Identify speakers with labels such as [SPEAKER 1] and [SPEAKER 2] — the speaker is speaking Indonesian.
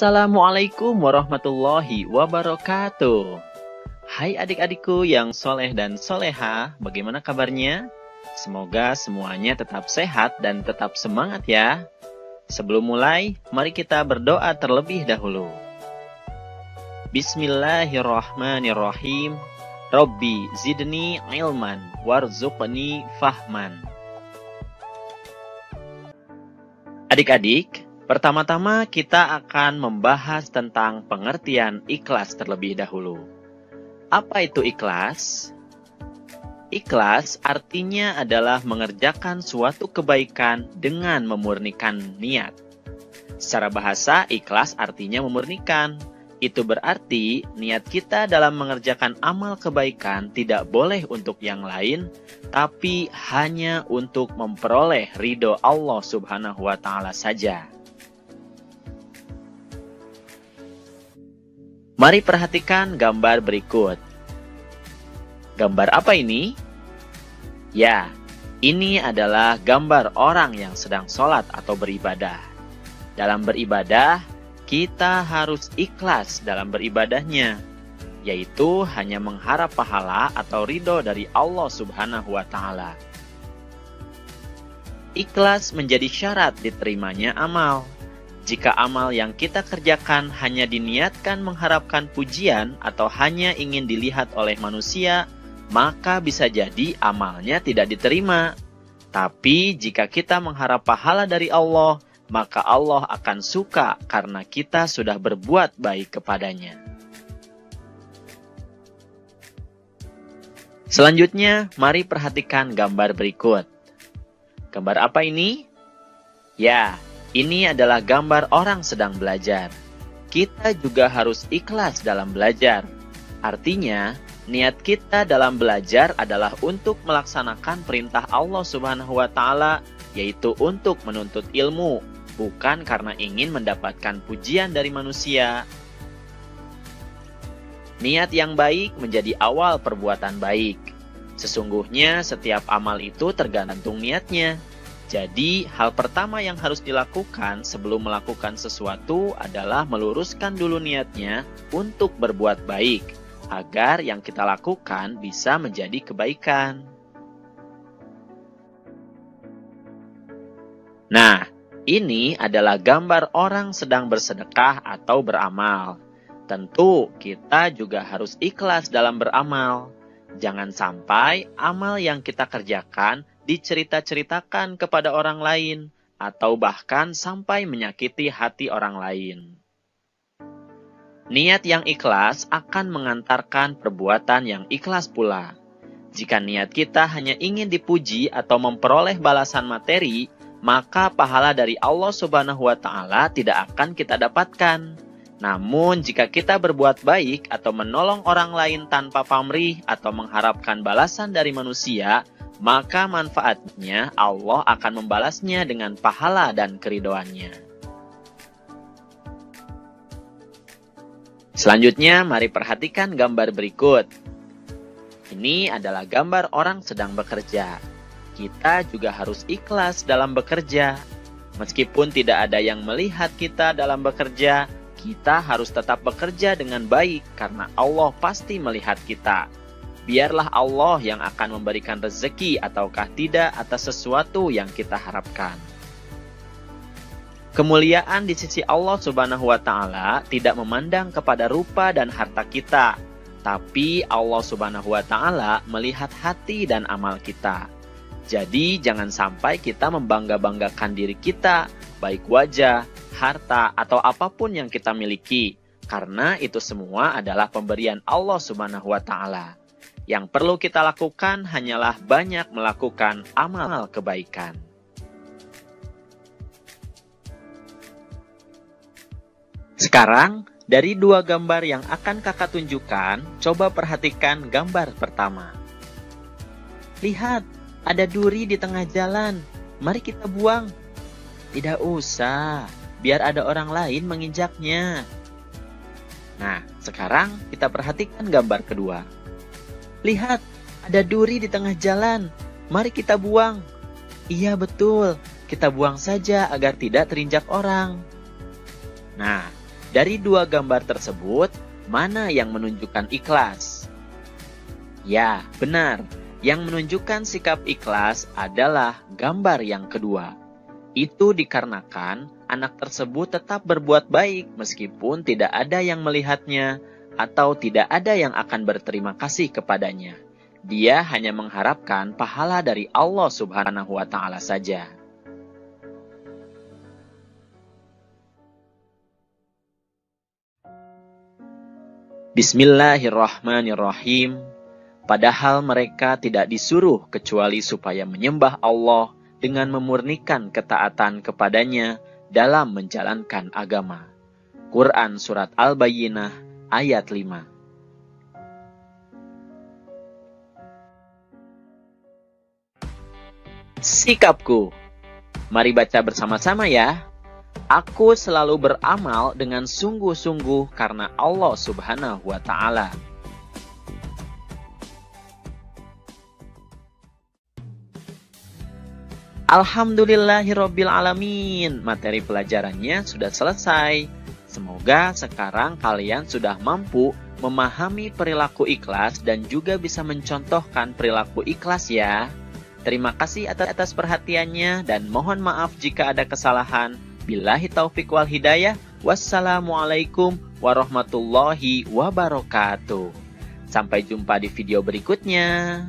[SPEAKER 1] Assalamualaikum warahmatullahi wabarakatuh. Hai adik-adikku yang soleh dan soleha, bagaimana kabarnya? Semoga semuanya tetap sehat dan tetap semangat ya. Sebelum mulai, mari kita berdoa terlebih dahulu. Bismillahirrahmanirrahim. Rabbi zidni ilman warzuqni fahman. Adik-adik, pertama-tama kita akan membahas tentang pengertian ikhlas terlebih dahulu. Apa itu ikhlas? Ikhlas artinya adalah mengerjakan suatu kebaikan dengan memurnikan niat. Secara bahasa, ikhlas artinya memurnikan. Itu berarti niat kita dalam mengerjakan amal kebaikan tidak boleh untuk yang lain, tapi hanya untuk memperoleh ridho Allah Subhanahu wa Ta'ala saja. Mari perhatikan gambar berikut. Gambar apa ini? Ya, ini adalah gambar orang yang sedang sholat atau beribadah. Dalam beribadah, kita harus ikhlas dalam beribadahnya, yaitu hanya mengharap pahala atau ridho dari Allah Subhanahu wa Ta'ala. Ikhlas menjadi syarat diterimanya amal. Jika amal yang kita kerjakan hanya diniatkan mengharapkan pujian atau hanya ingin dilihat oleh manusia, maka bisa jadi amalnya tidak diterima. Tapi jika kita mengharap pahala dari Allah, maka Allah akan suka karena kita sudah berbuat baik kepadanya. Selanjutnya, mari perhatikan gambar berikut. Gambar apa ini? Ya, ini adalah gambar orang sedang belajar. Kita juga harus ikhlas dalam belajar. Artinya, niat kita dalam belajar adalah untuk melaksanakan perintah Allah Subhanahu wa Ta'ala, yaitu untuk menuntut ilmu, bukan karena ingin mendapatkan pujian dari manusia. Niat yang baik menjadi awal perbuatan baik. Sesungguhnya setiap amal itu tergantung niatnya. Jadi, hal pertama yang harus dilakukan sebelum melakukan sesuatu adalah meluruskan dulu niatnya untuk berbuat baik, agar yang kita lakukan bisa menjadi kebaikan. Nah, ini adalah gambar orang sedang bersedekah atau beramal. Tentu, kita juga harus ikhlas dalam beramal. Jangan sampai amal yang kita kerjakan dicerita-ceritakan kepada orang lain, atau bahkan sampai menyakiti hati orang lain. Niat yang ikhlas akan mengantarkan perbuatan yang ikhlas pula. Jika niat kita hanya ingin dipuji atau memperoleh balasan materi, maka pahala dari Allah Subhanahu wa Ta'ala tidak akan kita dapatkan. Namun, jika kita berbuat baik atau menolong orang lain tanpa pamrih atau mengharapkan balasan dari manusia, maka manfaatnya Allah akan membalasnya dengan pahala dan keridhoannya. Selanjutnya, mari perhatikan gambar berikut. Ini adalah gambar orang sedang bekerja. Kita juga harus ikhlas dalam bekerja. Meskipun tidak ada yang melihat kita dalam bekerja, kita harus tetap bekerja dengan baik karena Allah pasti melihat kita. Biarlah Allah yang akan memberikan rezeki ataukah tidak atas sesuatu yang kita harapkan. Kemuliaan di sisi Allah Subhanahu wa Ta'ala tidak memandang kepada rupa dan harta kita, tapi Allah Subhanahu wa Ta'ala melihat hati dan amal kita. Jadi jangan sampai kita membangga-banggakan diri kita, baik wajah, harta, atau apapun yang kita miliki, karena itu semua adalah pemberian Allah Subhanahu wa Ta'ala. Yang perlu kita lakukan hanyalah banyak melakukan amal kebaikan. Sekarang, dari dua gambar yang akan kakak tunjukkan, coba perhatikan gambar pertama. Lihat, ada duri di tengah jalan. Mari kita buang. Tidak usah, biar ada orang lain menginjaknya. Nah, sekarang kita perhatikan gambar kedua. Lihat, ada duri di tengah jalan. Mari kita buang. Iya betul, kita buang saja agar tidak terinjak orang. Nah, Dari dua gambar tersebut, mana yang menunjukkan ikhlas? Ya, benar. Yang menunjukkan sikap ikhlas adalah gambar yang kedua. Itu dikarenakan anak tersebut tetap berbuat baik meskipun tidak ada yang melihatnya atau tidak ada yang akan berterima kasih kepadanya. Dia hanya mengharapkan pahala dari Allah Subhanahu wa Ta'ala saja. Bismillahirrahmanirrahim. Padahal mereka tidak disuruh kecuali supaya menyembah Allah dengan memurnikan ketaatan kepadanya dalam menjalankan agama. Quran Surat Al-Bayyinah ayat 5. Sikapku. Mari baca bersama-sama ya. Aku selalu beramal dengan sungguh-sungguh karena Allah Subhanahu wa Ta'ala. Alhamdulillahirabbil alamin. Materi pelajarannya sudah selesai. Semoga sekarang kalian sudah mampu memahami perilaku ikhlas dan juga bisa mencontohkan perilaku ikhlas ya. Terima kasih atas perhatiannya dan mohon maaf jika ada kesalahan. Billahi taufik wal hidayah. Wassalamualaikum warahmatullahi wabarakatuh. Sampai jumpa di video berikutnya.